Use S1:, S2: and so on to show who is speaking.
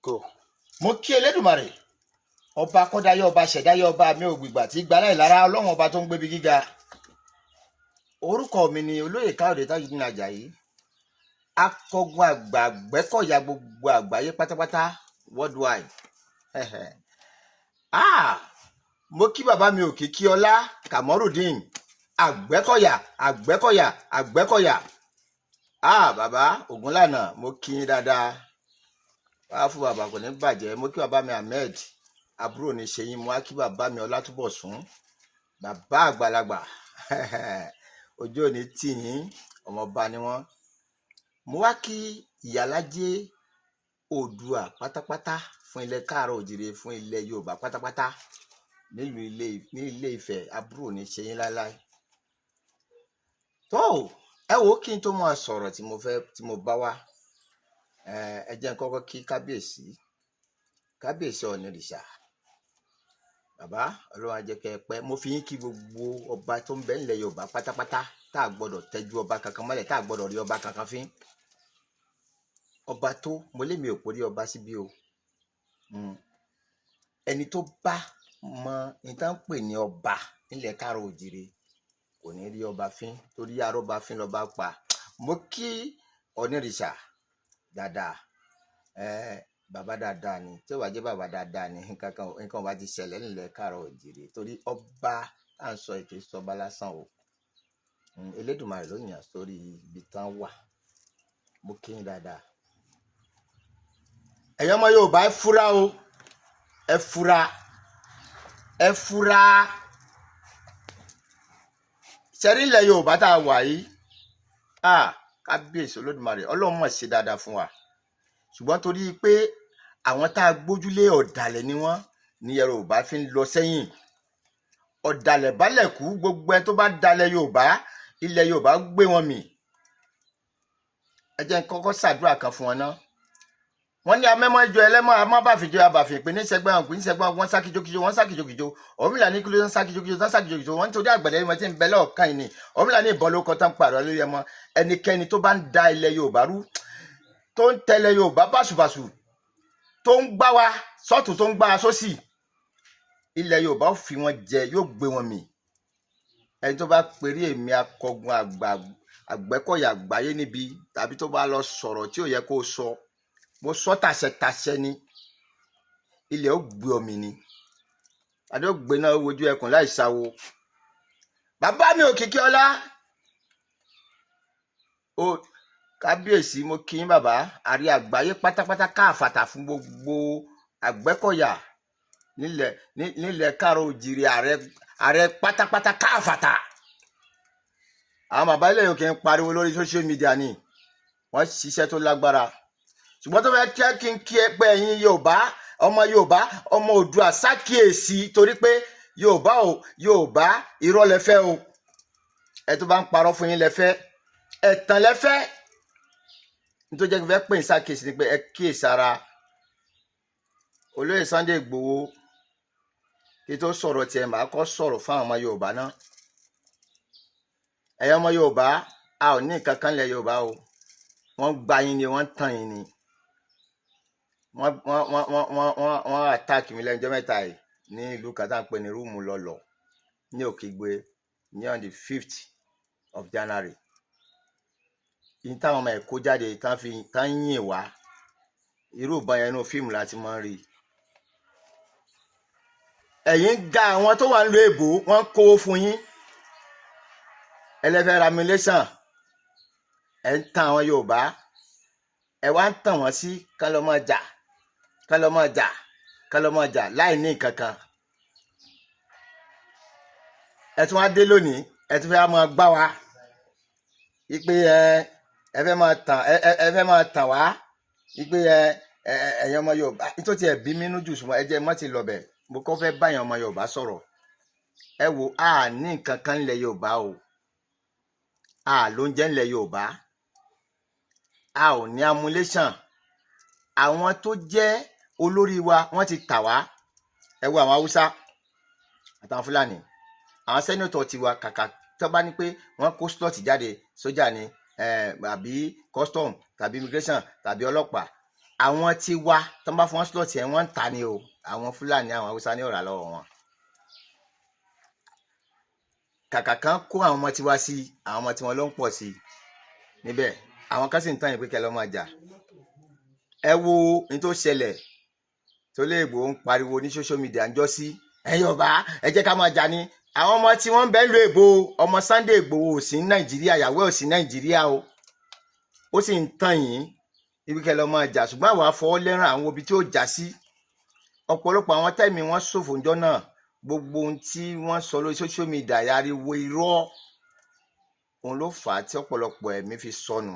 S1: Go. Mo kí Elédùmarè ọba kọ́dáyé ọba ṣẹ̀dáyé ọba mi ò gbìgbà tí gbalá ìlara ọlọ́run ọba tó ń gbébi gíga. Orúkọ mi ni Olóyè Tajudeen Agbekoya, akọgun àgbà Àgbẹ̀kọ̀yà gbogbo àgbáyé pátápátá worldwide. Mo kí bàbá mi òkìkí ọlá Tajudeen Agbekoya. Bàbá Ògúnlànà, mo kí yín dáadáa. Wá fún bàbá kò ní bàjẹ́. Mo kí bàbá mi Ahmed àbúrò ní ṣeyín. Mo wá kí bàbá mi Ọlátúbọ̀sún, bàbá àgbàlagbà. Ojú òní tì yín, ọmọọba ni wọ́n. Mo wá kí ìyálájé Oòduà pátápátá fún ilẹ̀ Káàárọ̀ Oòjíire, fún ilẹ̀ Yorùbá pátápátá ní Ilé Ifẹ̀. Àbúrò ní ṣeyín láéláé. Tó ẹ wò kí n tó máa sọ̀rọ̀ tí mo bá wá, ẹ jẹ́ n kọ́kọ́ kí kábíyèsí Ọ̀nìrìṣà. Bàbá Ọlọ́run á jẹ́ kẹ́ ẹ pẹ́. Mo fi yín kí gbogbo ọba tó ń bẹ nílẹ̀ Yorùbá pátápátá, tá a gbọ́dọ̀ tẹ́jú ọba kankan mọ́lẹ̀, tá a gbọ́dọ̀ rí ọba kankan fín. Ọba tó mo lé mi ò pórí ọba síbí o. Ẹni tó bá mọ nǹkan ń pè ní ọba nílẹ̀ Káàárọ̀ Oòjíire kò ní rí ọba fín, torí arọ́ba fín lọ́ba pa. Mo kí Ọ̀nìrìṣà dáadáa. Bàbá dáadáa ni, tí ó wá jẹ́ bàbá dáadáa ni nǹkan bá ti ṣẹlẹ̀ nílẹ̀ Káàárọ̀ Oòjíire, torí ọba à ń sọ èké sọba lásán o. Elédùmarè ló yàn sórí ibi tán wà. Mo kí yín dáadáa. Ẹ̀yin ọmọ Yorùbá ẹ fura o, ẹ fura. Ṣẹ̀rí ilẹ̀ Yorùbá tá a wà yìí, kábíyèsí Olódùmarè Ọlọ́run mọ̀ ṣe dáadáa fún wa. Ṣùgbọ́n torí pé àwọn tá a gbójúlé ọ̀dàlẹ̀ ni wọ́n ní Yorùbá fi ń lọ sẹ́yìn. Ọ̀dàlẹ̀ balẹ̀ kú, gbogbo ẹ tó bá dalẹ̀ Yorùbá, ilẹ̀ Yorùbá gbé wọn mì. Ẹ jẹ́ n kọ́kọ́ ṣàdúrà kan fún wọn náà. Wọ́n ní amẹ́mọ́ ìjọ ẹlẹ́mọ́ amábàfìjọ abàfìn pé níṣẹ́gbẹ́ wọn sá kìjokìjo. Ọ̀rúnmìlà ní kí ló ń sá kìjokìjo. Wọ́n nítorí àgbẹ̀lẹ̀ ẹ̀mọ́ tí ń bẹ lọ́ọ̀kan yìí ni. Ọ̀rúnmìlà ní ìbọn ló kọ́ tán pààrọ̀ lórí ẹmọ. Ẹnikẹ́ni tó bá ń da ilẹ̀ Yorùbá rú, tó ń tẹ̀lé Yorùbá báṣubàṣu, tó ń gbá wa sọ́tún, tó ń gbá wa sósì, ilẹ̀ Yorùbá ó fi wọn jẹ, yóò gbé wọn mì. Ẹni tó bá perí èmi akọgun Àgbẹ̀kọ̀yà àgbáyé níbi, tàbí tó bá lọ sọ̀rọ̀ tí ò yẹ kó sọ, mo sọ tàṣẹtàṣẹ ni, ilẹ̀ ó gbé ọmì ni. Adé ó gbé náà wojú ẹkùn láì sáwo. Bàbá mi òkìkí ọlá kábíyèsí, mo kí yín bàbá. Àrí àgbáyé pátápátá káàfàtà fún gbogbo Àgbẹ̀kọ̀yà nílẹ̀ Káàárọ̀ Oòjíire, ààrẹ pátápátá káàfàtà. Àwọn bàbá ilẹ̀ yòókè ń pariwo lórí social media ni, wọ́n ṣiṣẹ́ tó lágbára. Ṣùgbọ́n tó fẹ́ kí n kí ẹ pé ẹ̀yin Yorùbá, ọmọ Oòduà ṣàkíyèsí, torí pé Yorùbá irọ́ lẹ fẹ́ o. Ẹ tó bá ń parọ́ fún yín lẹ fẹ́, ẹ̀tàn lẹ fẹ́. Nítorí jẹ́ kí n fẹ́ pè ní ṣàkíyèsí ni pé ẹ kíyèsára. Olóyè Sunday Igboho, kí tó sọ̀rọ̀ tiẹ̀ máa kọ́ sọ̀rọ̀ fún àwọn ọmọ Yorùbá náà. Ẹ̀yin ọmọ Yorùbá, a ò ní nǹkan kan lẹ̀ Yorùbá o. Wọ́n gba yín ni, wọ́n tàn yín ni. Wọ́n attack mi lẹ́jọ́ mẹ́ta yìí ní ìlú kan tá à ń pè ní Rúùmù Lọ́lọ́ ní Òkègbè ní on the 5th of January. Yín táwọn ọmọ ẹ̀ kó jáde tán yìn wá. Irú ìbọn yẹn inú fíìmù láti máa ń rí. Ẹ̀yin ga àwọn tó wà nílùú èbó, wọ́n ń kówó fún yín. Ẹlẹ́fẹ́ ramilation, ẹ̀ ń tan àwọn Yorùbá. Ẹ wá ń tàn wọ́n sí kálọ́mọ́ jà láì ní nǹkan kan. Ẹ tún wá dé lónìí, ẹ tún fẹ́ máa gbá wa wípé ẹ fẹ́ máa tàn wá wípé ẹ̀yin ọmọ Yorùbá. Nítorí ẹ bí mi nú jù, ṣùgbọ́n ẹ jẹ́ mọ́ ti lọ̀bẹ̀. Mo kọ́ fẹ́ bá ẹ̀yin ọmọ Yorùbá sọ̀rọ̀. Ẹ wo, a ní nǹkan kan nílẹ̀ Yorùbá o. A ló ń jẹ́ nílẹ̀ Yorùbá. A ò ní amúléṣàn. Àwọn tó jẹ́ olórí wa wọ́n ti tà wá. Ẹ wo àwọn Haúsá àtàwọn Fúlàní. Àwọn sẹ́nẹ̀tọ̀ tiwa, kàkà tó bá ní pé wọ́n kó slot jáde, sójà ni àbí custom tàbí immigration tàbí ọlọ́pàá, àwọn tí wá tó ń bá fún wọn slot yẹn wọ́n ń ta ni o, àwọn Fúlàní àwọn Haúsá ní ọ̀rà lọ́wọ́ wọn. kàkà kan kó àwọn ọmọ tiwa sí, àwọn ọmọ tiwọn ló ń pọ̀ sí níbẹ̀, àwọn kan sì ń tàn yín pé kẹ́ lọ́ máa jà. ẹ wo ní tó ṣẹlẹ̀ tó lé Ìgbòho ń pariwo ní social media ń jọ́ sí, ẹ Yorùbá ẹ jẹ́ ká máa jà ní. àwọn ọmọ tí wọ́n ń bẹ lu èbó, ọmọ Sunday Ìgbòho ò sí ní Nàìjíríà, ìyàwó ò sí Nàìjíríà o, ó sì ń tàn yín ibi kẹ́ lọ́ máa jà, ṣùgbọ́n àwọn afọwọ́ lẹ́ràn àwọn ibi tí ó jà sí. ọ̀pọ̀lọpọ̀ àwọn tẹ́mi wọ́n ṣòfò ńjọ́ náà, gbogbo ohun tí wọ́n sọ lórí social media yariwo irọ́, òun ló fà á tí ọ̀pọ̀lọpọ̀ ẹ̀mí fi sọnù.